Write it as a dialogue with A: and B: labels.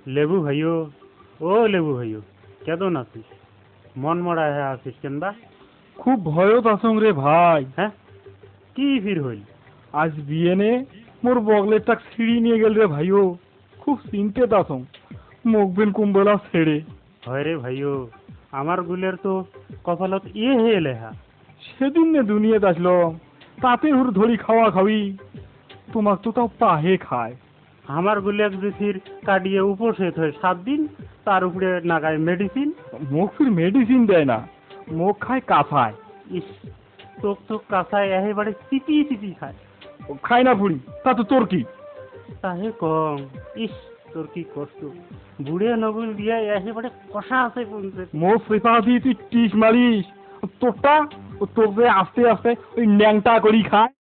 A: লেবু ভাইও, ও লেবু ভাইও, কেমন আছিস? মন মরা হয়ে আছিস কেন বা?
B: খুব ভয়ত আছং রে ভাই।
A: হ্যাঁ, কি ফির হইল?
B: আজ বিয়ে নে মোর বগলেরটা ছিঁড়ি নিয়ে গেল রে ভাইও। খুব চিন্তিত আছং, মুখবিন কুম্বলা ছেড়ে।
A: হয় রে ভাইও, আমার গুলের তো কপালত ইয়ে হয়ে লেহা।
B: সেদিন নে দুনিয়াতে আসলো, তাতে হুর ধরি খাওয়া খাওয়ি, তোমাক তো তাও পাহে খায়।
A: আমার গুলের যে ফির কাটিয়ে উপসেত হয় 7 দিন, তার উপরে নাগায় মেডিসিন।
B: মুখ ফির মেডিসিন দেয় না, মুখ খায় কাঁচায়।
A: ইস, তোক তো কাঁচায় একেবারে চিপি চিপি খায়।
B: খায় না ফুড়ি, তা তো তোর কি?
A: তাহে কম। ইস, তোর কি কষ্ট! বুড়ে নবুল দিয়া একেবারে কষা আছে পৌঁছে।
B: মোর সেপা দিয়ে তুই টিস মারিস, তোরটা তোর যে আস্তে আস্তে ওই ন্যাংটা করি খায়।